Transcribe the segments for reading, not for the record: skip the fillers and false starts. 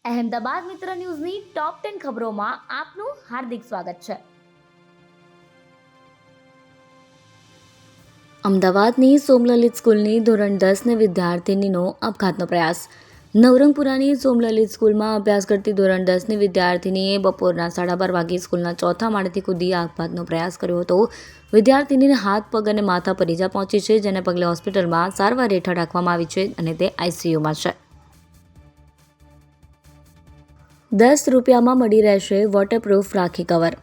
અહેમદાબાદ મિત્ર ન્યૂઝની ટોપ 10 ખબરોમાં આપનું હાર્દિક સ્વાગત છે. અમદાવાદની સોમલલિત સ્કૂલની ધોરણ 10ની વિદ્યાર્થિનીનો આપઘાતનો પ્રયાસ. નવરંગપુરાની સોમલલિત સ્કૂલમાં અભ્યાસ કરતી ધોરણ 10ની વિદ્યાર્થિનીએ બપોરના 12:30 વાગે સ્કૂલના ચોથા માળેથી કૂદી આપઘાતનો પ્રયાસ કર્યો હતો. વિદ્યાર્થિનીને હાથ, પગ અને માથા પર ઈજા પહોંચી છે, જેને પગલે હોસ્પિટલમાં સારવાર હેઠળ રાખવામાં આવી છે અને તે આઈસીયુમાં છે. 10 રૂપિયામાં મળી રહેશે વોટરપ્રૂફ રાખી કવર.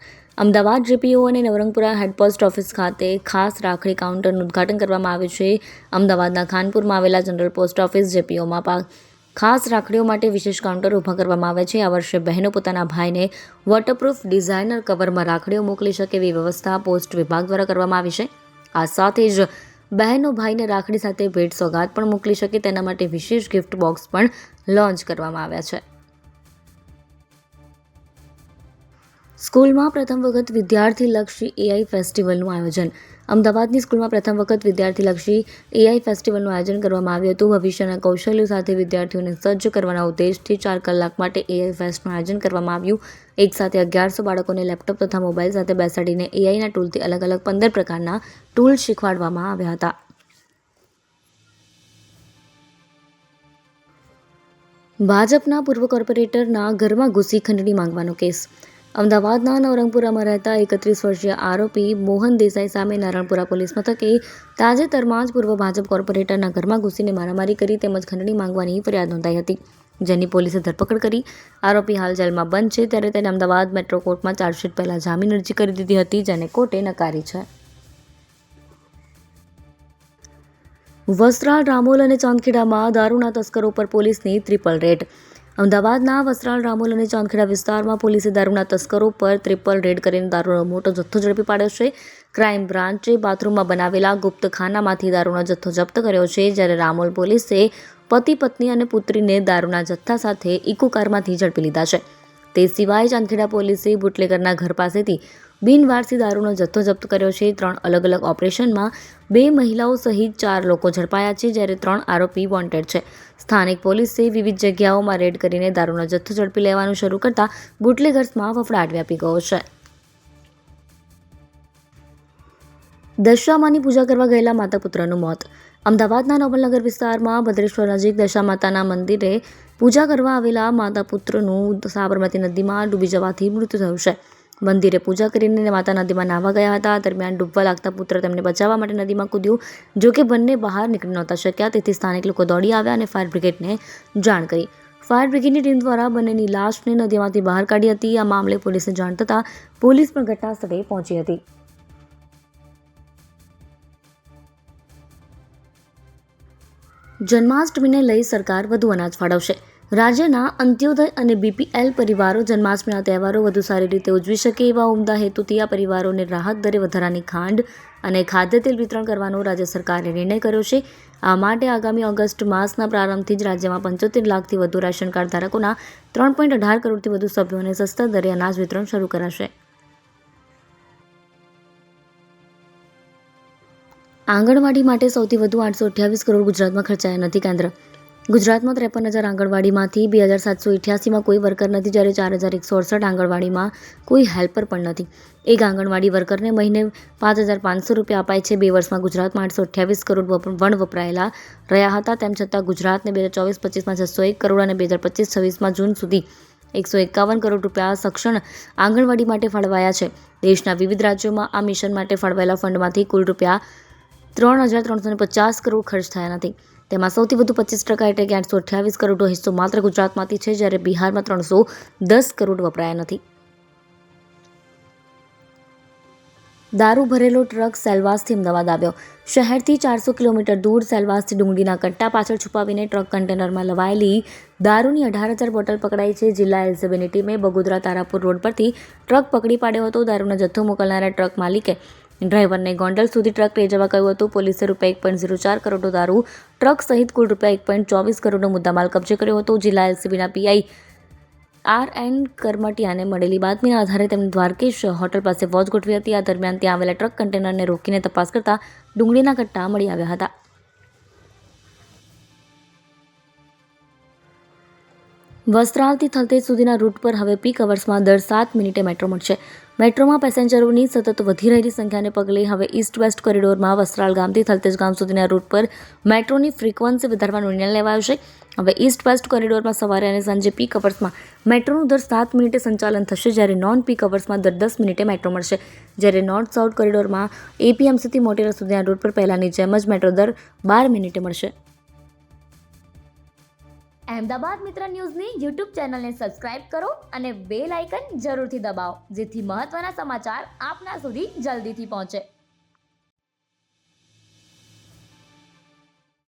અમદાવાદ જીપીઓ અને નવરંગપુરા હેડ પોસ્ટ ઓફિસ ખાતે ખાસ રાખડી કાઉન્ટરનું ઉદ્ઘાટન કરવામાં આવ્યું છે. અમદાવાદના ખાનપુરમાં આવેલા જનરલ પોસ્ટ ઓફિસ જીપીઓમાં ખાસ રાખડીઓ માટે વિશેષ કાઉન્ટર ઊભા કરવામાં આવે છે. આ વર્ષે બહેનો પોતાના ભાઈને વોટરપ્રૂફ ડિઝાઇનર કવરમાં રાખડીઓ મોકલી શકે એવી વ્યવસ્થા પોસ્ટ વિભાગ દ્વારા કરવામાં આવી છે. આ સાથે જ બહેનો ભાઈને રાખડી સાથે ભેટ સોગાદ પણ મોકલી શકે તેના માટે વિશેષ ગિફ્ટ બોક્સ પણ લોન્ચ કરવામાં આવ્યા છે. સ્કૂલમાં પ્રથમ વખત વિદ્યાર્થીલક્ષી એઆઈ ફેસ્ટિવલનું આયોજન. અમદાવાદની સ્કૂલમાં પ્રથમ વખત વિદ્યાર્થીલક્ષી એઆઈ ફેસ્ટિવલનું આયોજન કરવામાં આવ્યું હતું. ભવિષ્યના કૌશલ્યો સાથે વિદ્યાર્થીઓને સજ્જ કરવાના ઉદ્દેશથી 4 કલાક માટે એઆઈ ફેસ્ટનું આયોજન કરવામાં આવ્યું. એક સાથે 1100 બાળકોને લેપટોપ તથા મોબાઈલ સાથે બેસાડીને એઆઈના ટૂલથી અલગ અલગ 15 પ્રકારના ટૂલ શીખવાડવામાં આવ્યા હતા. ભાજપના પૂર્વ કોર્પોરેટરના ઘરમાં ઘૂસી ખંડણી માંગવાનો કેસ. અમદાવાદના નવરંગપુરામાં રહેતા 31 વર્ષીય આરોપી મોહન દેસાઈ સામે નારણપુરા પોલીસ મથકે તાજેતરમાં જ પૂર્વ ભાજપ કોર્પોરેટરના ઘરમાં ઘૂસીને મારામારી કરી તેમજ ખંડણી માંગવાની ફરિયાદ નોંધાઈ હતી, જેની પોલીસે ધરપકડ કરી. આરોપી હાલ જેલમાં બંધ છે, ત્યારે તેને અમદાવાદ મેટ્રો કોર્ટમાં ચાર્જશીટ પહેલા જામીન અરજી કરી દીધી હતી, જેને કોર્ટે નકારી છે. વસ્ત્રાલ, રામોલ અને ચાંદખેડામાં દારૂના તસ્કરો પર પોલીસની ટ્રિપલ રેડ. અમદાવાદના વસ્ત્રાલ, રામોલ અને ચાંદખેડા વિસ્તારમાં પોલીસે દારૂના તસ્કરો પર ટ્રિપલ રેડ કરીને દારૂનો મોટો જથ્થો ઝડપી પાડ્યો છે. ક્રાઇમ બ્રાન્ચે બાથરૂમમાં બનાવેલા ગુપ્તખાનામાંથી દારૂનો જથ્થો જપ્ત કર્યો છે, જ્યારે રામોલ પોલીસે પતિ, પત્ની અને પુત્રીને દારૂના જથ્થા સાથે ઇકો કારમાંથી ઝડપી લીધા છે. તે સિવાય ચાંદખેડા પોલીસે બુટલેગરના ઘર પાસેથી બિનવારસી દારૂનો જથ્થો જપ્ત કર્યો છે. 3 અલગ અલગ ઓપરેશનમાં 2 મહિલાઓ સહિત 4 લોકો ઝડપાયા છે, જ્યારે 3 આરોપી વોન્ટેડ છે. સ્થાનિક પોલીસે વિવિધ જગ્યાઓમાં રેડ કરીને દારૂનો જથ્થો ઝડપી લેવાનું શરૂ કરતા બુટલેગર્સમાં ફફડાટ વ્યાપી ગયો છે. દશામાની પૂજા કરવા ગયેલા માતા પુત્રનું મોત. અમદાવાદના નોબલનગર વિસ્તારમાં ભદ્રેશ્વર નજીક દશામાતાના મંદિરે પૂજા કરવા આવેલા માતા પુત્રનું સાબરમતી નદીમાં ડૂબી જવાથી મૃત્યુ થયું છે. મંદિરે પૂજા કરીને માતા નદીમાં નાહવા ગયા હતા. દરમિયાન ડૂબવા લાગતા પુત્ર તેમને બચાવવા માટે નદીમાં કૂદ્યું. જોકે બંને બહાર નીકળી નહોતા શક્યા, તેથી સ્થાનિક લોકો દોડી આવ્યા અને ફાયર બ્રિગેડને જાણ કરી. ફાયર બ્રિગેડની ટીમ દ્વારા બંનેની લાશને નદીમાંથી બહાર કાઢી હતી. આ મામલે પોલીસને જાણ થતાં પોલીસ પણ ઘટનાસ્થળે પહોંચી હતી. જન્માષ્ટમીને લઈ સરકાર વધુ અનાજ ફાળવશે. રાજ્યના અંત્યોદય અને બીપીએલ પરિવારો જન્માષ્ટમીના તહેવારો વધુ સારી રીતે ઉજવી શકે એવા ઉમદા હેતુથી આ પરિવારોને રાહત દરે વધારાની ખાંડ અને ખાદ્યતેલ વિતરણ કરવાનો રાજ્ય સરકારે નિર્ણય કર્યો છે. આ માટે આગામી ઓગસ્ટ માસના પ્રારંભથી જ રાજ્યમાં 75 લાખથી વધુ રેશન કાર્ડ ધારકોના 3.18 કરોડથી વધુ સભ્યોને સસ્તા દરે અનાજ વિતરણ શરૂ કરાશે. આંગણવાડી માટે સૌથી વધુ 828 કરોડ ગુજરાતમાં ખર્ચાયા નથી. કેન્દ્ર. ગુજરાતમાં 53,000 આંગણવાડીમાંથી 2,788માં કોઈ વર્કર નથી, જ્યારે 4,168 આંગણવાડીમાં કોઈ હેલ્પર પણ નથી. એક આંગણવાડી વર્કરને મહિને 5,500 રૂપિયા અપાય છે. 2 વર્ષમાં ગુજરાતમાં 828 કરોડ વણ વપરાયેલા રહ્યા હતા. તેમ છતાં ગુજરાતને 2024-25માં 601 કરોડ અને 2025-26માં જૂન સુધી 151 કરોડ રૂપિયા સક્ષમ આંગણવાડી માટે ફાળવાયા છે. દેશના વિવિધ રાજ્યોમાં આ મિશન માટે ફાળવાયેલા ફંડમાંથી કુલ રૂપિયા 3,350 કરોડ ખર્ચ થયા નથી. તેમાં સૌથી વધુ 25% એટલે કે 828 કરોડનો હિસ્સો માત્ર ગુજરાતમાંથી છે, જ્યારે બિહારમાં 310 કરોડ વપરાયા નથી. દારૂ ભરેલો ટ્રક સેલવાસથી અમદાવાદ આવ્યો. શહેરથી 400 કિલોમીટર દૂર સેલવાસથી ડુંગળીના કટ્ટા પાછળ છુપાવીને ટ્રક કન્ટેનરમાં લવાયેલી દારૂની 18,000 બોટલ પકડાઈ છે. જિલ્લા એલસીબીની ટીમે બગોદરા તારાપુર રોડ પરથી ટ્રક પકડી પાડ્યો હતો. દારૂનો જથ્થો મોકલનારા ટ્રક માલિકે ડ્રાઈવરને ગોંડલ સુધી ટ્રક લઈ જવા કહ્યું હતું. પોલીસે રૂપિયા 1.04 કરોડનો દારૂ ટ્રક સહિત કુલ રૂપિયા 1.24 કરોડનો મુદ્દામાલ કબજે કર્યો હતો. જિલ્લા એલસીબીના પીઆઈ આર.એન. કરમટિયાને મળેલી બાતમીના આધારે તેમણે દ્વારકેશ હોટલ પાસે વોચ ગોઠવી હતી. આ દરમિયાન ત્યાં આવેલા ટ્રક કન્ટેનરને રોકીને તપાસ કરતા ડુંગળીના કટ્ટા મળી આવ્યા હતા. વસ્ત્રાલથી થલતેજ સુધીના રૂટ પર હવે પીક અવર્સમાં દર 7 મિનિટે મેટ્રો મળશે. મેટ્રોમાં પેસેન્જરોની સતત વધી રહેલી સંખ્યાને પગલે હવે ઈસ્ટ વેસ્ટ કોરિડોરમાં વસ્ત્રાલ ગામથી થલતેજ ગામ સુધીના રૂટ પર મેટ્રોની ફ્રીક્વન્સી વધારવાનો નિર્ણય લેવાયો છે. હવે ઈસ્ટ વેસ્ટ કોરિડોરમાં સવારે અને સાંજે પીક અવર્સમાં મેટ્રોનું દર 7 મિનિટે સંચાલન થશે, જ્યારે નોન પીક અવર્સમાં દર 10 મિનિટે મેટ્રો મળશે. જ્યારે નોર્થ સાઉથ કોરિડોરમાં એપીએમસીથી મોટેરા સુધીના રૂટ પર પહેલાંની જેમ જ મેટ્રો દર 12 મિનિટે મળશે. અહેમદાબાદ મિત્ર ન્યૂઝની યુટ્યુબ ચેનલને સબસ્ક્રાઇબ કરો અને બેલ આઇકન જરૂરથી દબાવો, જેથી મહત્ત્વના સમાચાર આપના સુધી જલ્દીથી પહોંચે.